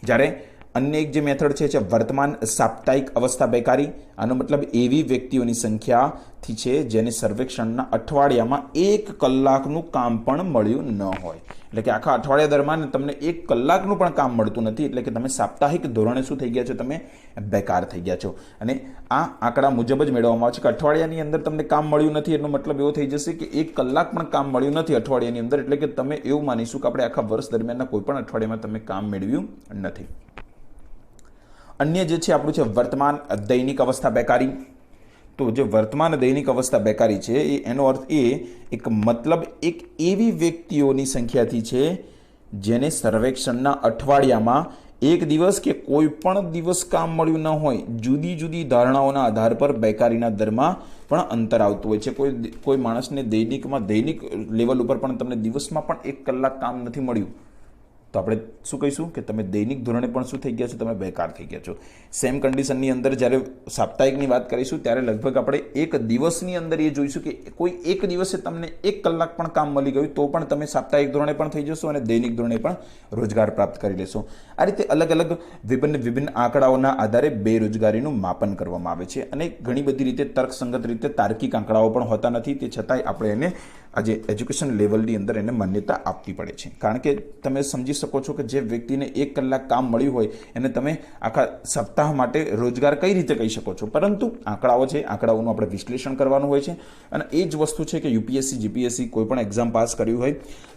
જ્યારે અન્ય એક જે મેથડ છે વર્તમાન સાપ્તાહિક અવસ્થા બેકારી. આનો મતલબ એવી વ્યક્તિઓની સંખ્યાથી છે જેને સર્વેક્ષણના અઠવાડિયામાં 1 કલાકનું કામ પણ મળ્યું ન હોય. એટલે કે આખા અઠવાડિયા દરમિયાન તમને 1 કલાકનું પણ કામ મળતું નથી, એટલે કે તમે સાપ્તાહિક ધોરણે શું થઈ ગયા છો? તમે બેકાર થઈ ગયા છો. અને આ આંકડા મુજબ જ મેળવવામાં આવે છે કે અઠવાડિયાની અંદર તમને કામ મળ્યું નથી, એનો મતલબ એવો થઈ જશે કે 1 કલાક પણ કામ મળ્યું નથી અઠવાડિયાની અંદર, એટલે કે તમે એવું માનીશું કે આપણે આખા વર્ષ દરમિયાનના કોઈ પણ અઠવાડિયામાં તમે કામ મેળવ્યું નથી. અન્ય જે છે આપણું છે વર્તમાન દૈનિક અવસ્થા બેકારી. તો જે વર્તમાન દૈનિક અવસ્થા બેકારી છે એનો અર્થ એક મતલબ એક એવી વ્યક્તિઓની સંખ્યાથી છે જેને સર્વેક્ષણના અઠવાડિયામાં 1 દિવસ કે કોઈ પણ દિવસ કામ મળ્યું ન હોય. જુદી જુદી ધારણાઓના આધાર પર બેકારીના દરમાં પણ અંતર આવતું હોય છે. કોઈ માણસને દૈનિક લેવલ ઉપર પણ તમને દિવસમાં પણ 1 કલાક કામ નથી મળ્યું, તો આપણે શું કહીશું કે તમે દૈનિક ધોરણે પણ શું થઈ ગયા છો? તમે બેકાર થઈ ગયા છો. સેમ કન્ડિશનની અંદર જ્યારે સાપ્તાહિકની વાત કરીશું ત્યારે લગભગ આપણે 1 દિવસની અંદર એ જોઈશું કે કોઈ એક દિવસે તમને 1 કલાક પણ કામ મળી ગયું તો પણ તમે સાપ્તાહિક ધોરણે પણ થઈ જશો અને દૈનિક ધોરણે પણ રોજગાર પ્રાપ્ત કરી લેશો. આ રીતે અલગ અલગ વિભિન્ન આંકડાઓના આધારે બેરોજગારીનું માપન કરવામાં આવે છે અને ઘણી બધી રીતે તર્કસંગત રીતે તાર્કિક આંકડાઓ પણ હોતા નથી. તે છતાંય આપણે એને આજે એજ્યુકેશન લેવલની અંદર એને માન્યતા આપવી પડે છે. કારણ કે તમે સમજી શકો છો કે જે વ્યક્તિને 1 કલાક કામ મળ્યું હોય એને તમે આખા સપ્તાહ માટે રોજગાર કઈ રીતે કહી શકો છો? પરંતુ આંકડાઓ છે, આંકડાઓનું આપણે વિશ્લેષણ કરવાનું હોય છે અને એ જ વસ્તુ છે કે UPSC GPSC કોઈ પણ એક્ઝામ પાસ કર્યું હોય,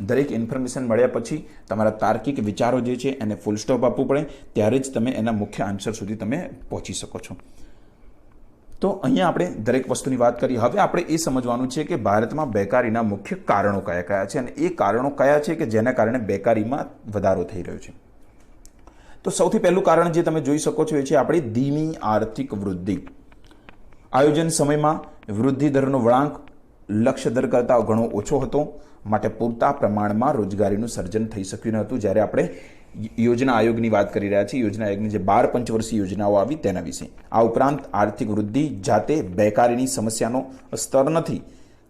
દરેક ઇન્ફોર્મેશન મળ્યા પછી તમારા તાર્કિક વિચારો જે છે એને ફૂલ સ્ટોપ આપવું પડે, ત્યારે જ તમે એના મુખ્ય આન્સર સુધી તમે પહોંચી શકો છો. તો અહીંયા આપણે દરેક વસ્તુની વાત કરી. હવે આપણે એ સમજવાનું છે કે ભારતમાં બેકારીના મુખ્ય કારણો કયા કયા છે અને એ કારણો કયા છે કે જેના કારણે બેકારીમાં વધારો થઈ રહ્યો છે. તો સૌથી પહેલું કારણ જે તમે જોઈ શકો છો એ છે આપણી ધીમી આર્થિક વૃદ્ધિ. આયોજન સમયમાં વૃદ્ધિ દરનો વળાંક લક્ષ્ય દર કરતાં ઘણો ઓછો હતો, માટે પૂરતા પ્રમાણમાં રોજગારીનું સર્જન થઈ શક્યું ન હતું. જ્યારે આપણે યોજના આયોગની વાત કરી રહ્યા છીએ, યોજના આયોગની જે 12 પંચવર્ષીય યોજનાઓ આવી તેના વિશે. આ ઉપરાંત આર્થિક વૃદ્ધિ જાતે બેકારીની સમસ્યાનો સ્તર નથી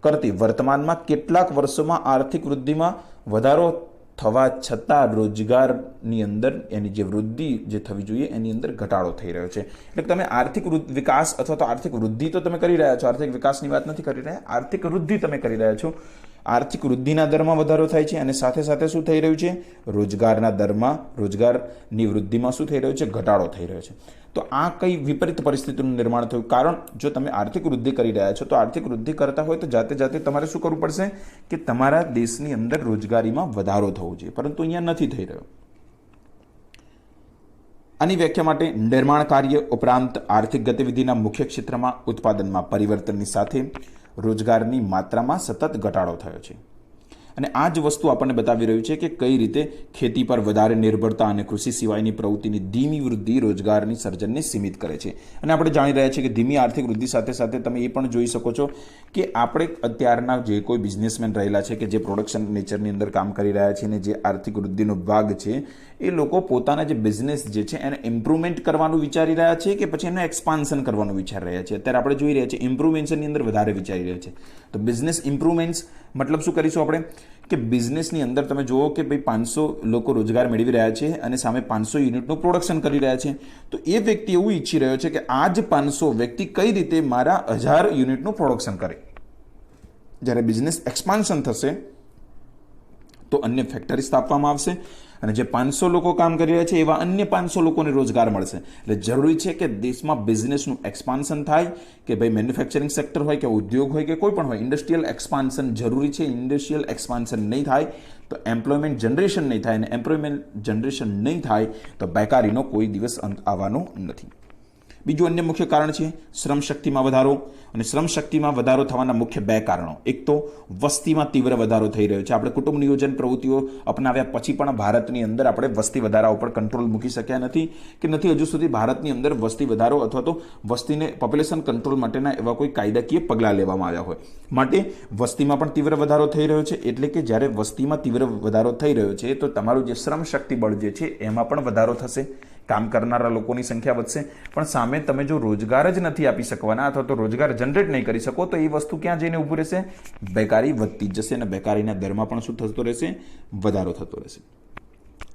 કરતી. વર્તમાનમાં કેટલાક વર્ષોમાં આર્થિક વૃદ્ધિમાં વધારો થવા છતાં રોજગારની અંદર એની જે વૃદ્ધિ જે થવી જોઈએ એની અંદર ઘટાડો થઈ રહ્યો છે. એટલે તમે આર્થિક વિકાસ અથવા તો આર્થિક વૃદ્ધિ તો તમે કરી રહ્યા છો, આર્થિક વિકાસની વાત નથી કરી રહ્યા, આર્થિક વૃદ્ધિ તમે કરી રહ્યા છો. આર્થિક વૃદ્ધિના દરમાં વધારો થાય છે અને સાથે સાથે શું થઈ રહ્યું છે? રોજગારના દરમાં, રોજગારની વૃદ્ધિમાં શું થઈ રહ્યું છે? ઘટાડો થઈ રહ્યો છે. તો આ કઈ વિપરીત પરિસ્થિતિનું નિર્માણ થયું? કારણ જો તમે આર્થિક વૃદ્ધિ કરી રહ્યા છો તો આર્થિક વૃદ્ધિ કરતા હોય તો જાતે તમારે શું કરવું પડશે કે તમારા દેશની અંદર રોજગારીમાં વધારો થવો જોઈએ, પરંતુ અહીંયા નથી થઈ રહ્યો. આની વ્યાખ્યા માટે નિર્માણ કાર્ય ઉપરાંત આર્થિક ગતિવિધિના મુખ્ય ક્ષેત્રમાં ઉત્પાદનમાં પરિવર્તનની સાથે રોજગારની માત્રામાં સતત ઘટાડો થયો છે. અને આ જ વસ્તુ આપણને બતાવી રહ્યું છે કે કઈ રીતે ખેતી પર વધારે નિર્ભરતા અને કૃષિ સિવાયની પ્રવૃત્તિની ધીમી વૃદ્ધિ રોજગારની સર્જનને સીમિત કરે છે. અને આપણે જાણી રહ્યા છીએ કે ધીમી આર્થિક વૃદ્ધિ સાથે સાથે તમે એ પણ જોઈ શકો છો કે આપણે અત્યારના જે કોઈ બિઝનેસમેન રહેલા છે કે જે પ્રોડક્શન નેચરની અંદર કામ કરી રહ્યા છે અને જે આર્થિક વૃદ્ધિનો ભાગ છે એ લોકો પોતાના જે બિઝનેસ જે છે એને ઇમ્પ્રુવમેન્ટ કરવાનું વિચારી રહ્યા છે કે પછી એને એક્સપાન્શન કરવાનું વિચારી રહ્યા છે. અત્યારે આપણે જોઈ રહ્યા છીએ ઇમ્પ્રુવમેન્શનની અંદર વધારે વિચારી રહ્યા છે. તો બિઝનેસ ઇમ્પ્રુવમેન્ટ્સ મતલબ શું કરીશું આપણે કે બિઝનેસની અંદર તમે જુઓ કે ભાઈ 500 લોકો રોજગાર મેળવી રહ્યા છે અને સામે 500 યુનિટનું પ્રોડક્શન કરી રહ્યા છે. તો એ વ્યક્તિ એવું ઈચ્છી રહ્યો છે કે આ જ 500 વ્યક્તિ કઈ રીતે મારા 1000 યુનિટનું પ્રોડક્શન કરે. જ્યારે બિઝનેસ એક્સપાન્શન થશે તો અન્ય ફેક્ટરી સ્થાપવામાં આવશે અને જે 500 લોકો કામ કરી રહ્યા છે એવા અન્ય 500 લોકોને રોજગાર મળશે. એટલે જરૂરી છે કે દેશમાં બિઝનેસનું એક્સપાન્શન થાય કે ભાઈ મેન્યુફેક્ચરિંગ સેક્ટર હોય કે ઉદ્યોગ હોય કે કોઈ પણ હોય, ઇન્ડસ્ટ્રીયલ એક્સપાન્શન જરૂરી છે. ઇન્ડસ્ટ્રીયલ એક્સપાન્શન નહીં થાય તો એમ્પ્લોયમેન્ટ જનરેશન નહીં થાય અને એમ્પ્લોયમેન્ટ જનરેશન નહીં થાય તો બેકારીનો કોઈ દિવસ અંત આવવાનો નથી. બીજું અન્ય મુખ્ય કારણ છે શ્રમ શક્તિમાં વધારો. અને શ્રમ શક્તિમાં વધારો થવાના મુખ્ય 2 કારણો. એક તો વસ્તીમાં તીવ્ર વધારો થઈ રહ્યો છે. આપણે કુટુંબ નિયોજન પ્રવૃત્તિઓ અપનાવ્યા પછી પણ ભારતની અંદર આપણે વસ્તી વધારા ઉપર કંટ્રોલ મૂકી શક્યા નથી કે નથી હજુ સુધી ભારતની અંદર વસ્તી વધારો અથવા તો વસ્તીને પોપ્યુલેશન કંટ્રોલ માટેના એવા કોઈ કાયદાકીય પગલાં લેવામાં આવ્યા હોય. માટે વસ્તીમાં પણ તીવ્ર વધારો થઈ રહ્યો છે. એટલે કે જ્યારે વસ્તીમાં તીવ્ર વધારો થઈ રહ્યો છે તો તમારું જે શ્રમ શક્તિ બળ જે છે એમાં પણ વધારો થશે. કામ કરનારા લોકોની સંખ્યા વધશે. પણ સામે તમે જો રોજગાર જ નથી આપી શકવાના અથવા તો રોજગાર જનરેટ નહીં કરી શકો તો એ વસ્તુ ક્યાં જઈને ઊભું રહેશે? બેકારી વધતી જશે અને બેકારીના દરમાં પણ શું થતો રહેશે? વધારો થતો રહેશે.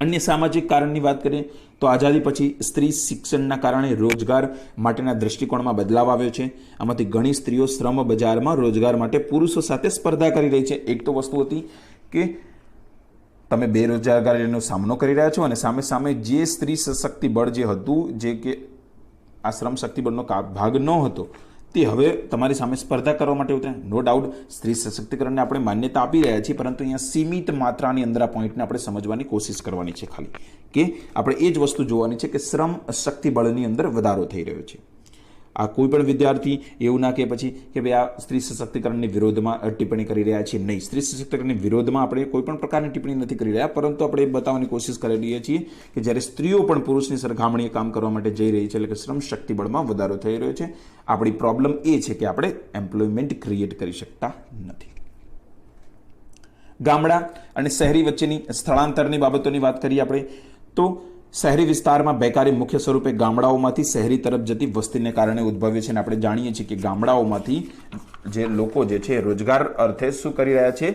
અન્ય સામાજિક કારણની વાત કરીએ તો આઝાદી પછી સ્ત્રી શિક્ષણના કારણે રોજગાર માટેના દ્રષ્ટિકોણમાં બદલાવ આવ્યો છે. આમાંથી ઘણી સ્ત્રીઓ શ્રમ બજારમાં રોજગાર માટે પુરુષો સાથે સ્પર્ધા કરી રહી છે. એક તો વસ્તુ હતી કે તમે બેરોજગારીનો સામનો કરી રહ્યા છો અને સામે સામે જે સ્ત્રી સશક્તિ બળ જે હતું, જે કે આ શ્રમ શક્તિ બળનો ભાગ ન હતો, તે હવે તમારી સામે સ્પર્ધા કરવા માટે ઉતરે. નો ડાઉટ સ્ત્રી સશક્તિકરણને આપણે માન્યતા આપી રહ્યા છીએ, પરંતુ અહીંયા સીમિત માત્રાની અંદર આ પોઈન્ટને આપણે સમજવાની કોશિશ કરવાની છે. ખાલી કે આપણે એ જ વસ્તુ જોવાની છે કે શ્રમ શક્તિ બળની અંદર વધારો થઈ રહ્યો છે. આ કોઈ પણ વિદ્યાર્થી એવું ના કે પછી કે ભાઈ આ સ્ત્રી સશક્તિકરણની વિરોધમાં ટિપ્પણી કરી રહ્યા છીએ. નહીં, સ્ત્રી સશક્તિકરણની વિરોધમાં આપણે કોઈ પણ પ્રકારની ટિપ્પણી નથી કરી રહ્યા, પરંતુ આપણે એ બતાવવાની કોશિશ કરી રહ્યા છીએ કે જ્યારે સ્ત્રીઓ પણ પુરુષની સરખામણીએ કામ કરવા માટે જઈ રહી છે, એટલે કે શ્રમ શક્તિ બળમાં વધારો થઈ રહ્યો છે. આપણી પ્રોબ્લેમ એ છે કે આપણે એમ્પ્લોયમેન્ટ ક્રિએટ કરી શકતા નથી. ગામડા અને શહેરી વચ્ચેની સ્થળાંતરની બાબતોની વાત કરીએ આપણે તો શહેરી વિસ્તારમાં બેકારી મુખ્ય સ્વરૂપે ગામડાઓમાંથી શહેરી તરફ જતી વસ્તીને કારણે ઉદ્ભવે છે. અને આપણે જાણીએ છીએ કે ગામડાઓમાંથી જે લોકો જે છે રોજગાર અર્થે શું કરી રહ્યા છે?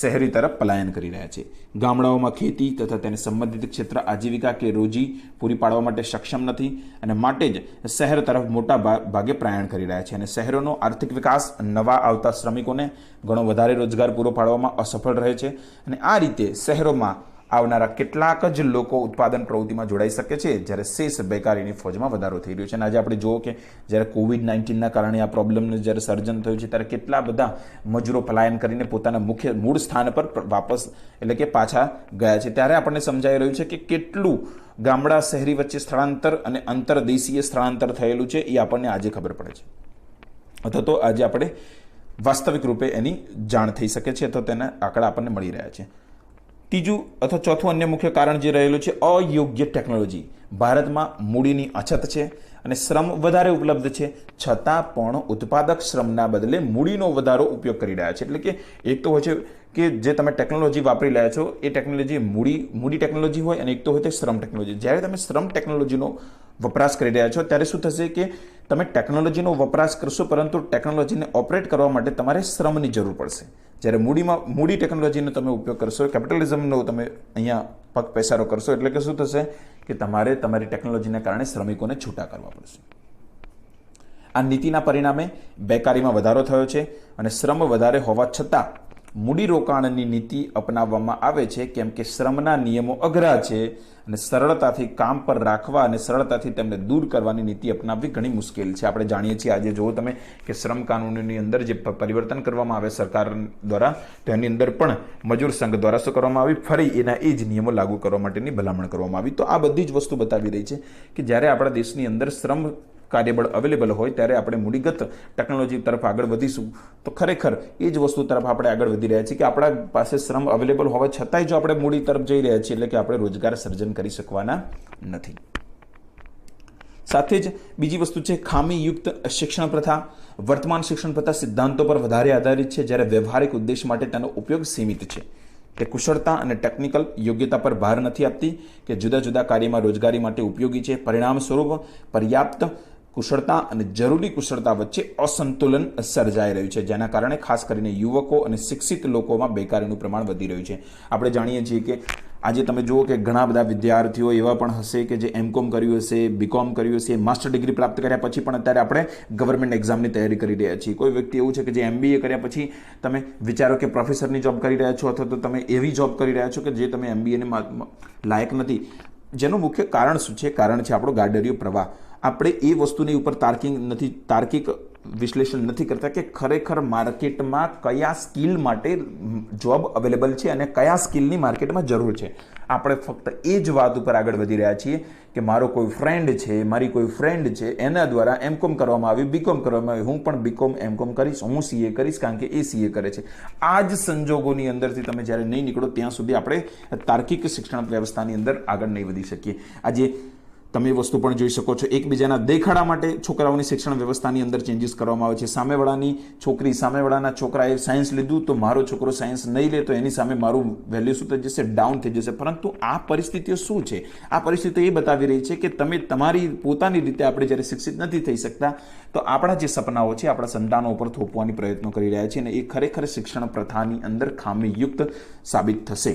શહેરી તરફ પલાયન કરી રહ્યા છે. ગામડાઓમાં ખેતી તથા તેને સંબંધિત ક્ષેત્ર આજીવિકા કે રોજી પૂરી પાડવા માટે સક્ષમ નથી અને માટે જ શહેર તરફ મોટા ભાગે પ્રયાણ કરી રહ્યા છે. અને શહેરોનો આર્થિક વિકાસ નવા આવતા શ્રમિકોને ઘણો વધારે રોજગાર પૂરો પાડવામાં અસફળ રહે છે. અને આ રીતે શહેરોમાં આવનારા કેટલાક જ લોકો ઉત્પાદન પ્રવૃત્તિમાં જોડાઈ શકે છે, જ્યારે શેષ બેકારીની ફોજમાં વધારો થઈ રહ્યો છે. અને આજે આપણે જુઓ કે જ્યારે COVID-19ના કારણે આ પ્રોબ્લેમનું જ્યારે સર્જન થયું છે ત્યારે કેટલા બધા મજૂરો પલાયન કરીને પોતાના મુખ્ય મૂળ સ્થાન પર વાપસ એટલે કે પાછા ગયા છે. ત્યારે આપણને સમજાઈ રહ્યું છે કે કેટલું ગામડા શહેરી વચ્ચે સ્થળાંતર અને અંતરદેશીય સ્થળાંતર થયેલું છે એ આપણને આજે ખબર પડે છે, અથવા તો આજે આપણે વાસ્તવિક રૂપે એની જાણ થઈ શકે છે અથવા તેના આંકડા આપણને મળી રહ્યા છે. ત્રીજું અથવા ચોથું અન્ય મુખ્ય કારણ જે રહેલું છે અયોગ્ય ટેકનોલોજી. ભારતમાં મૂડીની અછત છે અને શ્રમ વધારે ઉપલબ્ધ છે, છતાં પણ ઉત્પાદક શ્રમના બદલે મૂડીનો વધારો ઉપયોગ કરી રહ્યા છે. એટલે કે એક તો હોય છે કે જે તમે ટેકનોલોજી વાપરી રહ્યા છો એ ટેકનોલોજી મૂડી ટેકનોલોજી હોય અને એક તો હોય તે શ્રમ ટેકનોલોજી. જ્યારે તમે શ્રમ ટેકનોલોજીનો વપરાશ કરી રહ્યા છો ત્યારે શું થશે કે તમે ટેકનોલોજીનો વપરાશ કરશો, પરંતુ ટેકનોલોજીને ઓપરેટ કરવા માટે તમારે શ્રમની જરૂર પડશે. જ્યારે મૂડી ટેકનોલોજીનો તમે ઉપયોગ કરશો, કેપિટલિઝમનો તમે અહીંયા પગ પેસારો કરશો, એટલે કે શું થશે કે તમારે તમારી ટેકનોલોજીના કારણે શ્રમિકોને છૂટા કરવા પડશે. આ નીતિના પરિણામે બેકારીમાં વધારો થયો છે અને શ્રમ વધારે હોવા છતાં મૂડીરોકાણની નીતિ અપનાવવામાં આવે છે, કેમ કે શ્રમના નિયમો અઘરા છે અને સરળતાથી કામ પર રાખવા અને સરળતાથી તેમને દૂર કરવાની નીતિ અપનાવવી ઘણી મુશ્કેલ છે. આપણે જાણીએ છીએ આજે જુઓ તમે કે શ્રમ કાનૂનની અંદર જે પરિવર્તન કરવામાં આવે સરકાર દ્વારા, તો એની અંદર પણ મજૂર સંઘ દ્વારા શું કરવામાં આવી? ફરી એના એ જ નિયમો લાગુ કરવા માટેની ભલામણ કરવામાં આવી. તો આ બધી જ વસ્તુ બતાવી રહી છે કે જ્યારે આપણા દેશની અંદર શ્રમ કાર્યબળ અવેલેબલ હોય ત્યારે આપણે મૂડીગત ટેકનોલોજી તરફ આગળ વધીશું તો ખરેખર એ જ વસ્તુ તરફ આપણે આગળ વધી રહ્યા છીએ કે આપણા પાસે શ્રમ અવેલેબલ હોવા છતાંય જો આપણે મૂડી તરફ જઈ રહ્યા છીએ એટલે કે આપણે રોજગાર સર્જન કરી શકવાના નથી. સાથે જ બીજી વસ્તુ છે ખામીયુક્ત શિક્ષણ પ્રથા. વર્તમાન શિક્ષણ પ્રથા સિદ્ધાંતો પર વધારે આધારિત છે, જ્યારે વ્યવહારિક ઉદ્દેશ માટે તેનો ઉપયોગ સીમિત છે. તે કુશળતા અને ટેકનિકલ યોગ્યતા પર ભાર નથી આપતી કે જુદા જુદા કાર્યમાં રોજગારી માટે ઉપયોગી છે. પરિણામ સ્વરૂપ પર્યાપ્ત કુશળતા અને જરૂરી કુશળતા વચ્ચે અસંતુલન સર્જાઈ રહ્યું છે, જેના કારણે ખાસ કરીને યુવકો અને શિક્ષિત લોકોમાં બેકારીનું પ્રમાણ વધી રહ્યું છે. આપણે જાણીએ છીએ કે આજે તમે જુઓ કે ઘણા બધા વિદ્યાર્થીઓ એવા પણ હશે કે જે એમકોમ કર્યું હશે, બીકોમ કર્યું હશે, માસ્ટર ડિગ્રી પ્રાપ્ત કર્યા પછી પણ અત્યારે આપણે ગવર્મેન્ટ એક્ઝામની તૈયારી કરી રહ્યા છીએ. કોઈ વ્યક્તિ એવું છે કે જે MBA કર્યા પછી તમે વિચારો કે પ્રોફેસરની જોબ કરી રહ્યા છો અથવા તો તમે એવી જોબ કરી રહ્યા છો કે જે તમે MBAને લાયક નથી. જેનું મુખ્ય કારણ શું છે? કારણ છે આપણો ગાડરિયો પ્રવાહ. આપણે એ વસ્તુની ઉપર તાર્કિક વિશ્લેષણ નથી કરતા કે ખરેખર માર્કેટમાં કયા સ્કિલ માટે જોબ અવેલેબલ છે અને કયા સ્કિલની માર્કેટમાં જરૂર છે. આપણે ફક્ત એ જ વાત ઉપર આગળ વધી રહ્યા છીએ કે મારો કોઈ ફ્રેન્ડ છે, મારી કોઈ ફ્રેન્ડ છે, એના દ્વારા એમકોમ કરવામાં આવ્યું, બીકોમ કરવામાં આવ્યું, હું પણ બીકોમ એમકોમ કરીશ, હું CA કરીશ કારણ કે એ CA કરે છે. આ જ સંજોગોની અંદરથી તમે જ્યારે નહીં નીકળો ત્યાં સુધી આપણે તાર્કિક શિક્ષણ વ્યવસ્થાની અંદર આગળ નહીં વધી શકીએ. આજે તમે એ વસ્તુ પણ જોઈ શકો છો, એકબીજાના દેખાડા માટે છોકરાઓની શિક્ષણ વ્યવસ્થાની અંદર ચેન્જીસ કરવામાં આવે છે. સામેવાળાની છોકરી, સામેવાળાના છોકરાએ સાયન્સ લીધું તો મારો છોકરો સાયન્સ નહીં લે તો એની સામે મારું વેલ્યુ શું થઈ જશે? ડાઉન થઈ જશે. પરંતુ આ પરિસ્થિતિઓ શું છે? આ પરિસ્થિતિઓ એ બતાવી રહી છે કે તમે તમારી પોતાની રીતે આપણે જ્યારે શિક્ષિત નથી થઈ શકતા તો આપણા જે સપનાઓ છે આપણા સંતાનો ઉપર થોપવાની પ્રયત્નો કરી રહ્યા છે અને એ ખરેખર શિક્ષણ પ્રથાની અંદર ખામીયુક્ત સાબિત થશે.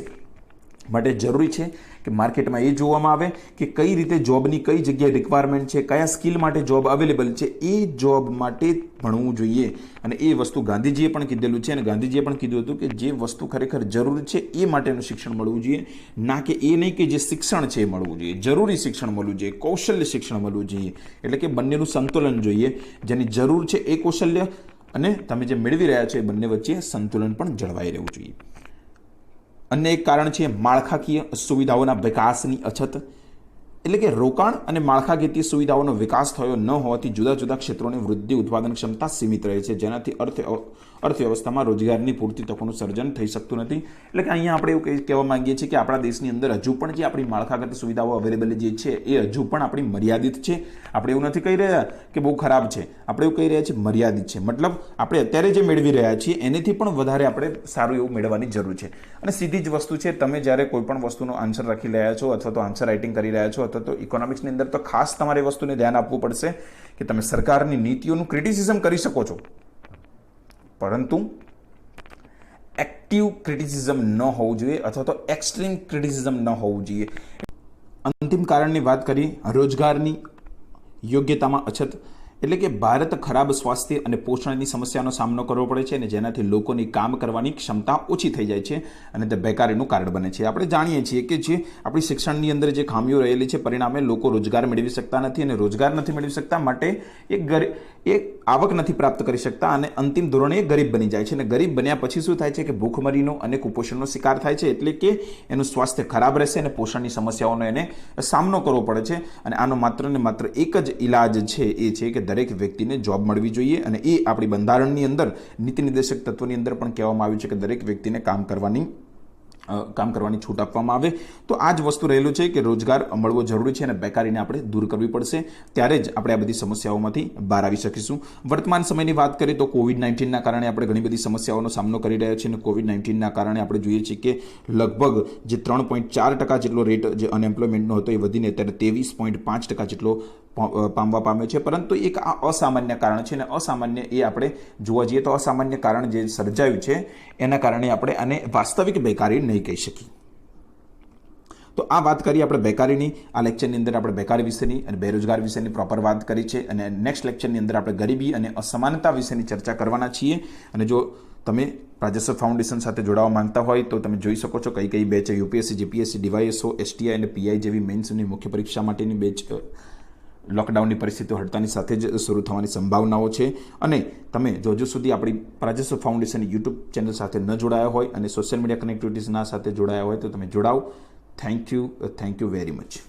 માટે જરૂરી છે કે માર્કેટમાં એ જોવામાં આવે કે કઈ રીતે જોબની કઈ જગ્યાએ રિક્વાયરમેન્ટ છે, કયા સ્કિલ માટે જોબ અવેલેબલ છે, એ જોબ માટે ભણવું જોઈએ. અને એ વસ્તુ ગાંધીજીએ પણ કીધેલું છે અને ગાંધીજીએ પણ કીધું હતું કે જે વસ્તુ ખરેખર જરૂરી છે એ માટેનું શિક્ષણ મળવું જોઈએ, ના કે એ નહીં કે જે શિક્ષણ છે એ મળવું જોઈએ. જરૂરી શિક્ષણ મળવું જોઈએ, કૌશલ્ય શિક્ષણ મળવું જોઈએ. એટલે કે બંનેનું સંતુલન જોઈએ. જેની જરૂર છે એ કૌશલ્ય અને તમે જે મેળવી રહ્યા છો એ બંને વચ્ચે સંતુલન પણ જળવાઈ રહેવું જોઈએ. અન્ય એક કારણ છે માળખાકીય સુવિધાઓના વિકાસની અછત. એટલે કે રોકાણ અને માળખાકીય સુવિધાઓનો વિકાસ થયો ન હોવાથી જુદા જુદા ક્ષેત્રોની વૃદ્ધિ, ઉત્પાદન ક્ષમતા સીમિત રહે છે, જેનાથી અર્થવ્યવસ્થામાં રોજગારની પૂરતી તકોનું સર્જન થઈ શકતું નથી. એટલે કે અહીંયા આપણે એવું કહેવા માંગીએ છીએ કે આપણા દેશની અંદર હજુ પણ જે આપણી માળખાગત સુવિધાઓ અવેલેબલ જે છે એ હજુ પણ આપણી મર્યાદિત છે. આપણે એવું નથી કહી રહ્યા કે બહુ ખરાબ છે, આપણે એવું કહી રહ્યા છીએ મર્યાદિત છે. મતલબ આપણે અત્યારે જે મેળવી રહ્યા છીએ એનાથી પણ વધારે આપણે સારું એવું મેળવવાની જરૂર છે. અને સીધી જ વસ્તુ છે, તમે જ્યારે કોઈ પણ વસ્તુનો આન્સર રાખી રહ્યા છો અથવા તો આન્સર રાઇટિંગ કરી રહ્યા છો અથવા તો ઇકોનોમિક્સની અંદર તો ખાસ તમારે વસ્તુને ધ્યાન આપવું પડશે કે તમે સરકારની નીતિઓનું ક્રિટિસિઝમ કરી શકો છો, પરંતુ એક્ટિવ ક્રિટિસિઝમ ન હોવું જોઈએ અથવા તો એક્સ્ટ્રીમ ક્રિટિસિઝમ ન હોવું જોઈએ. અંતિમ કારણની વાત કરી, રોજગારની યોગ્યતામાં અછત. એટલે કે ભારત ખરાબ સ્વાસ્થ્ય અને પોષણની સમસ્યાનો સામનો કરવો પડે છે અને જેનાથી લોકોની કામ કરવાની ક્ષમતા ઓછી થઈ જાય છે અને તે બેકારીનું કારણ બને છે. આપણે જાણીએ છીએ કે જે આપણી શિક્ષણની અંદર જે ખામીઓ રહેલી છે પરિણામે લોકો રોજગાર મેળવી શકતા નથી અને રોજગાર નથી મેળવી શકતા માટે એક આવક નથી પ્રાપ્ત કરી શકતા અને અંતિમ ધોરણે એ ગરીબ બની જાય છે. અને ગરીબ બન્યા પછી શું થાય છે કે ભૂખમરીનો અને કુપોષણનો શિકાર થાય છે. એટલે કે એનું સ્વાસ્થ્ય ખરાબ રહેશે અને પોષણની સમસ્યાઓનો એને સામનો કરવો પડે છે. અને આનો માત્ર ને માત્ર એક જ ઇલાજ છે, એ છે કે દરેક વ્યક્તિને જોબ મળવી જોઈએ. અને એ આપણી બંધારણની અંદર નીતિ નિર્દેશક તત્વની અંદર પણ કહેવામાં આવ્યું છે કે દરેક વ્યક્તિને કામ કરવાની છૂટ આપવામાં આવે. તો આ જ વસ્તુ રહેલું છે કે રોજગાર મળવો જરૂરી છે અને બેકારીને આપણે દૂર કરવી પડશે. ત્યારે જ આપણે આ બધી સમસ્યાઓમાંથી બહાર આવી શકીશું. વર્તમાન સમયની વાત કરીએ તો COVID-19ના કારણે આપણે ઘણી બધી સમસ્યાઓનો સામનો કરી રહ્યા છીએ અને COVID-19ના કારણે આપણે જોઈએ છીએ કે લગભગ જે 3.4% જેટલો રેટ જે અનએમ્પ્લોયમેન્ટનો હતો એ વધીને અત્યારે 23.5% જેટલો પામવા પામ્યો છે. પરંતુ એક આ અસામાન્ય કારણ છે અને અસામાન્ય એ આપણે જોવા જઈએ તો અસામાન્ય કારણ જે સર્જાયું છે એના કારણે આપણે આને વાસ્તવિક બેકારી નહીં કહી શકીએ. તો આ વાત કરી આપણે બેકારીની. આ લેક્ચરની અંદર આપણે બેકારી વિશેની અને બેરોજગાર વિશેની પ્રોપર વાત કરી છે અને નેક્સ્ટ લેક્ચરની અંદર આપણે ગરીબી અને અસમાનતા વિશેની ચર્ચા કરવાના છીએ. અને જો તમે રાજસ્વ ફાઉન્ડેશન સાથે જોડાવા માંગતા હોય તો તમે જોઈ શકો છો કઈ કઈ batch UPSC, GPSC, DYSO, STI અને PI જેવી મેન્સની મુખ્ય પરીક્ષા માટેની બેચ લોકડાઉનની પરિસ્થિતિઓ હટતાની સાથે જ શરૂ થવાની સંભાવનાઓ છે. અને તમે જો હજુ સુધી આપણી રાજસ્વ ફાઉન્ડેશન યુટ્યુબ ચેનલ સાથે ન જોડાયા હોય અને સોશિયલ મીડિયા કનેક્ટિવિટીઝના સાથે જોડાયા હોય તો તમે જોડાઓ. Thank you very much.